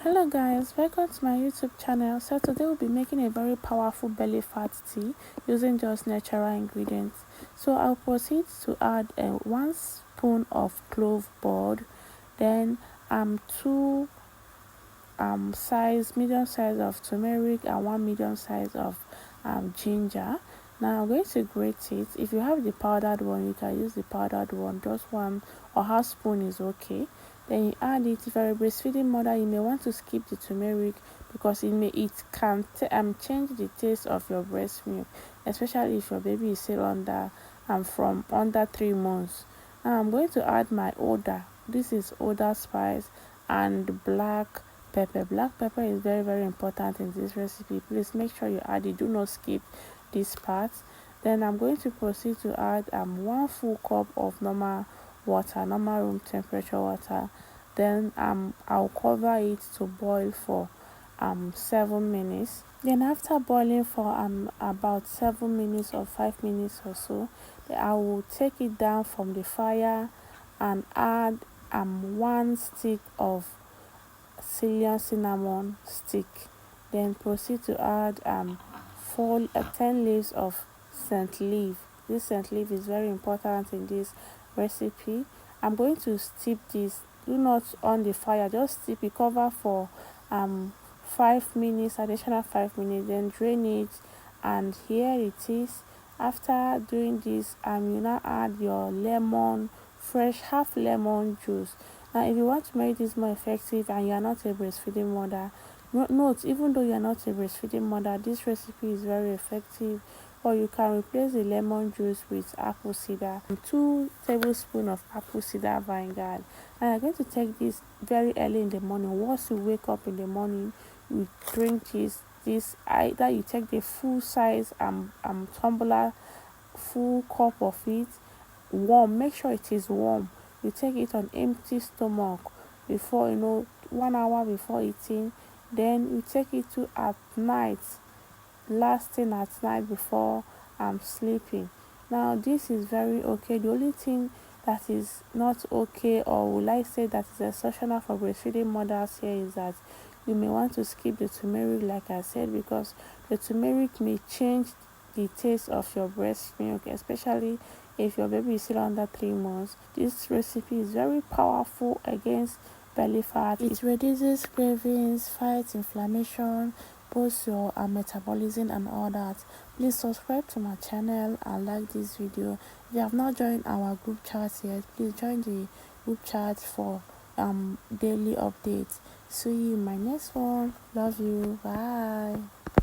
Hello guys, welcome to my YouTube channel. So today we'll be making a very powerful belly fat tea using just natural ingredients. So I'll proceed to add 1 spoon of clove bud, then two medium size of turmeric and 1 medium size of ginger. Now I'm going to grate it. If you have the powdered one, you can use the powdered one. Just 1 or half spoon is okay. Then you add it. If you're a breastfeeding mother, you may want to skip the turmeric because it can change the taste of your breast milk, especially if your baby is still from under 3 months. Now I'm going to add my Oda. This is Oda spice and black pepper. Black pepper is very important in this recipe. Please make sure you add it. Do not skip this part. Then I'm going to proceed to add 1 full cup of normal room temperature water. Then I'll cover it to boil for 7 minutes. Then after boiling for about 7 minutes or 5 minutes or so, I will take it down from the fire and add 1 stick of Ceylon cinnamon stick. Then proceed to add 10 leaves of scent leaf. This scent leaf is very important in this recipe. I'm going to steep this. Do not on the fire, just steep it, cover for 5 minutes, additional 5 minutes, then drain it, and here it is. After doing this, you now add your fresh half lemon juice. Now if you want to make this more effective and you are not a breastfeeding mother, note, even though you are not a breastfeeding mother, this recipe is very effective. Or you can replace the lemon juice with apple cider, 2 tablespoons of apple cider vinegar. And I'm going to take this very early in the morning. Once you wake up in the morning, you drink this either you take the full size tumbler, full cup of it, warm. Make sure it is warm. You take it on empty stomach before 1 hour before eating. Then you take it to at night, last thing at night before sleeping. Now this is very okay. The only thing that is not okay, or would I say that is exceptional for breastfeeding mothers here, is that you may want to skip the turmeric, like I said, because the turmeric may change the taste of your breast milk, especially if your baby is still under 3 months. This recipe is very powerful against belly fat. It reduces cravings, fights inflammation, boosts your metabolism and all that. Please subscribe to my channel and like this video. If you have not joined our group chat yet, please join the group chat for daily updates. See you in my next one. Love you. Bye.